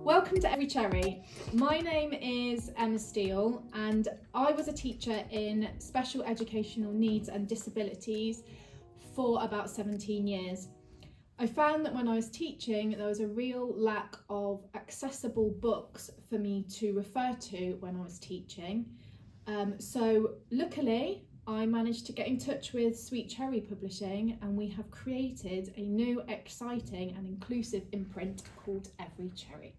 Welcome to Every Cherry. My name is Emma Steele and I was a teacher in special educational needs and disabilities for about 17 years. I found that when I was teaching there was a real lack of accessible books for me to refer to when I was teaching. So luckily I managed to get in touch with Sweet Cherry Publishing and we have created a new, exciting and inclusive imprint called Every Cherry.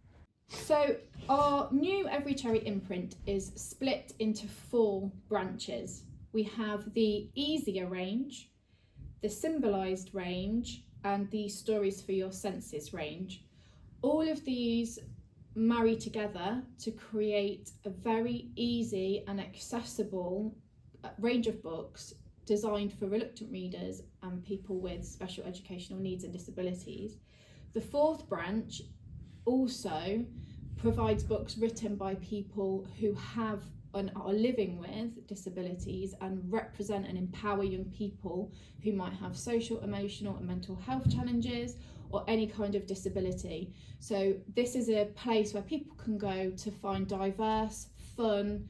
So our new Every Cherry imprint is split into 4 branches. We have the easier range, the symbolised range and the stories for your senses range. All of these marry together to create a very easy and accessible range of books designed for reluctant readers and people with special educational needs and disabilities. The 4th branch also provides books written by people who have and are living with disabilities and represent and empower young people who might have social, emotional and mental health challenges or any kind of disability. So this is a place where people can go to find diverse, fun,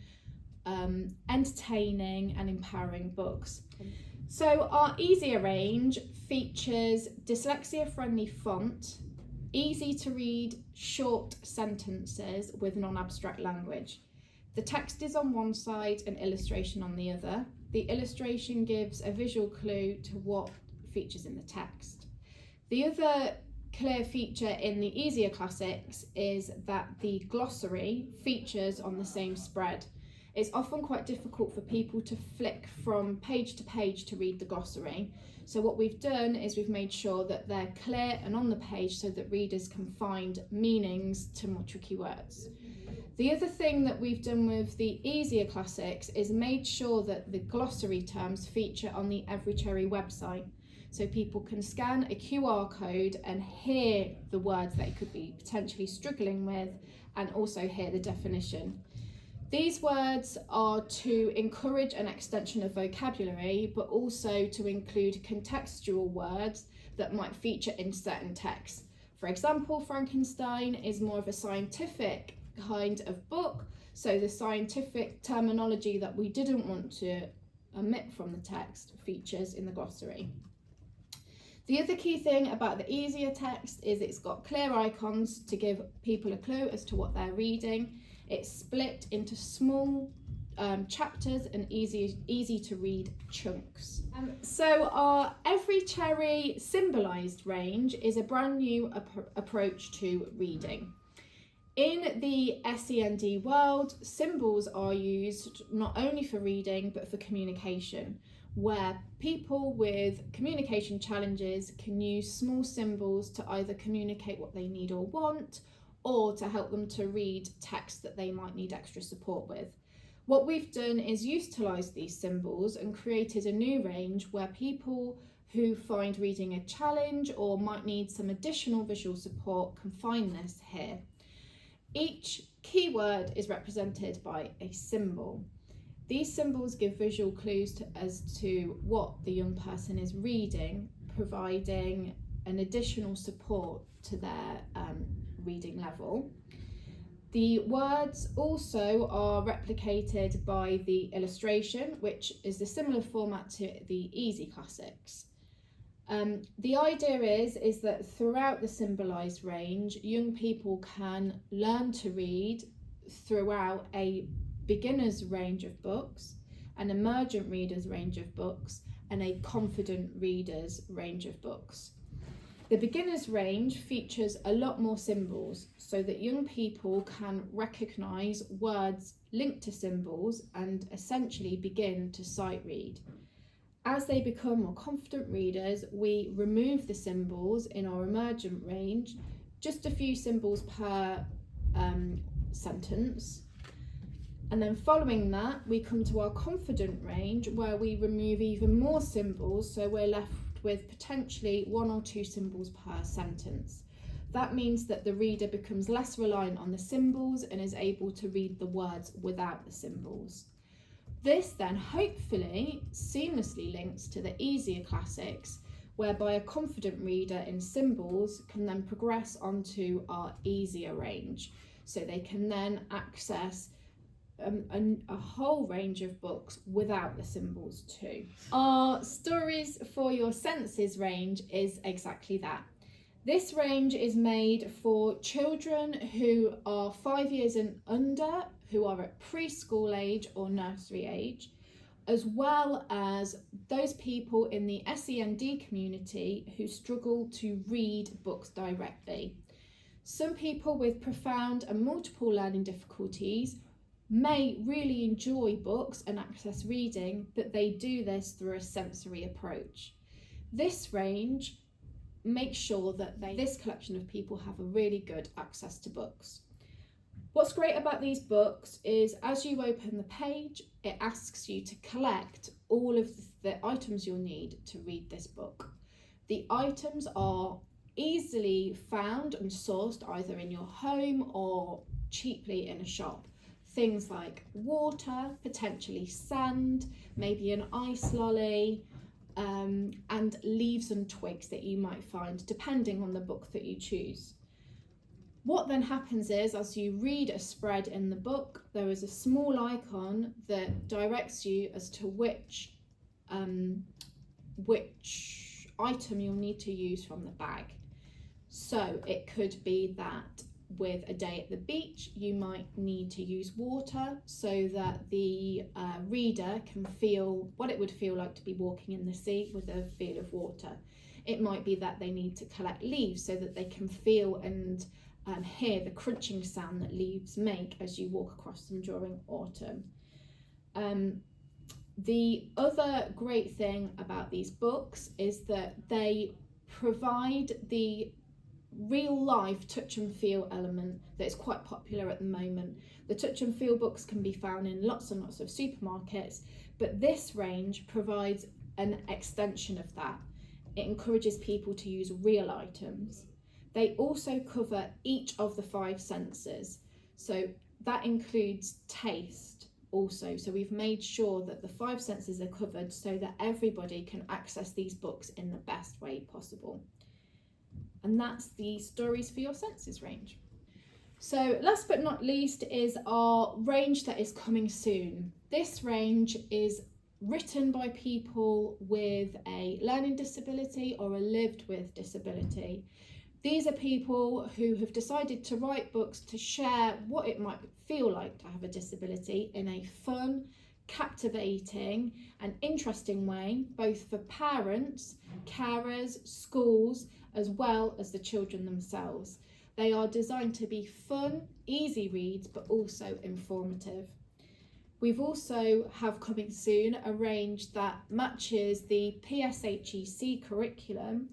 entertaining and empowering books. So our easier range features dyslexia friendly font, easy to read short sentences with non-abstract language. The text is on one side and illustration on the other. The illustration gives a visual clue to what features in the text. The other clear feature in the easier classics is that the glossary features on the same spread. It's often quite difficult for people to flick from page to page to read the glossary. So what we've done is we've made sure that they're clear and on the page so that readers can find meanings to more tricky words. The other thing that we've done with the easier classics is made sure that the glossary terms feature on the Every Cherry website. So people can scan a QR code and hear the words they could be potentially struggling with and also hear the definition. These words are to encourage an extension of vocabulary, but also to include contextual words that might feature in certain texts. For example, Frankenstein is more of a scientific kind of book, so the scientific terminology that we didn't want to omit from the text features in the glossary. The other key thing about the easier text is it's got clear icons to give people a clue as to what they're reading. It's split into small chapters and easy to read chunks. So our Every Cherry symbolised range is a brand new approach to reading. In the SEND world, symbols are used not only for reading but for communication, where people with communication challenges can use small symbols to either communicate what they need or want, or to help them to read text that they might need extra support with. What we've done is utilise these symbols and created a new range where people who find reading a challenge or might need some additional visual support can find this here. Each keyword is represented by a symbol. These symbols give visual clues as to what the young person is reading, providing an additional support to their reading level. The words also are replicated by the illustration, which is a similar format to the easy classics. The idea is that throughout the symbolised range, young people can learn to read throughout a beginner's range of books, an emergent reader's range of books, and a confident reader's range of books. The beginner's range features a lot more symbols so that young people can recognise words linked to symbols and essentially begin to sight read. As they become more confident readers, we remove the symbols in our emergent range, just a few symbols per sentence. And then following that, we come to our confident range where we remove even more symbols, so we're left with potentially 1 or 2 symbols per sentence. That means that the reader becomes less reliant on the symbols and is able to read the words without the symbols. This then hopefully seamlessly links to the easier classics, whereby a confident reader in symbols can then progress onto our easier range. So they can then access a whole range of books without the symbols too. Our Stories for Your Senses range is exactly that. This range is made for children who are 5 years and under, who are at preschool age or nursery age, as well as those people in the SEND community who struggle to read books directly. Some people with profound and multiple learning difficulties may really enjoy books and access reading, but they do this through a sensory approach. This range makes sure that this collection of people have a really good access to books. What's great about these books is as you open the page, it asks you to collect all of the items you'll need to read this book. The items are easily found and sourced either in your home or cheaply in a shop. Things like water, potentially sand, maybe an ice lolly, and leaves and twigs that you might find depending on the book that you choose. What then happens is, as you read a spread in the book, there is a small icon that directs you as to which item you'll need to use from the bag. So it could be that with a day at the beach, you might need to use water so that the reader can feel what it would feel like to be walking in the sea with a feel of water. It might be that they need to collect leaves so that they can feel and hear the crunching sound that leaves make as you walk across them during autumn. The other great thing about these books is that they provide the real life touch and feel element that is quite popular at the moment. The touch and feel books can be found in lots and lots of supermarkets, but this range provides an extension of that. It encourages people to use real items. They also cover each of the 5 senses, so that includes taste also. So we've made sure that the 5 senses are covered so that everybody can access these books in the best way possible. And that's the Stories for Your Senses range. So last but not least is our range that is coming soon. This range is written by people with a learning disability or a lived with disability. These are people who have decided to write books to share what it might feel like to have a disability in a fun, captivating and interesting way, both for parents, carers, schools, as well as the children themselves. They are designed to be fun, easy reads, but also informative. We've also have coming soon a range that matches the PSHEC curriculum,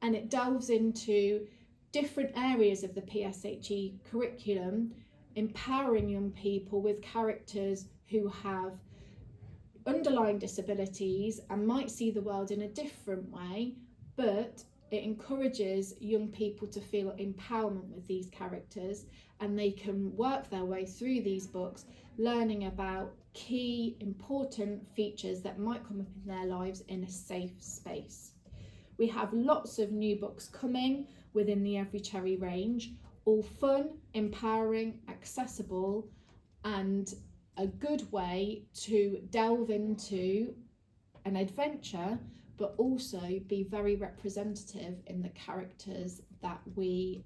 and it delves into different areas of the PSHE curriculum, empowering young people with characters who have underlying disabilities and might see the world in a different way, but it encourages young people to feel empowerment with these characters, and they can work their way through these books, learning about key important features that might come up in their lives in a safe space. We have lots of new books coming within the Every Cherry range, all fun, empowering, accessible, and a good way to delve into an adventure, but also be very representative in the characters that we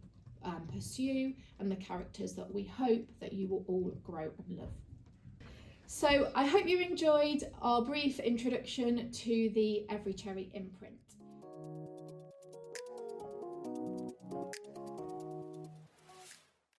pursue and the characters that we hope that you will all grow and love. So I hope you enjoyed our brief introduction to the Every Cherry imprint.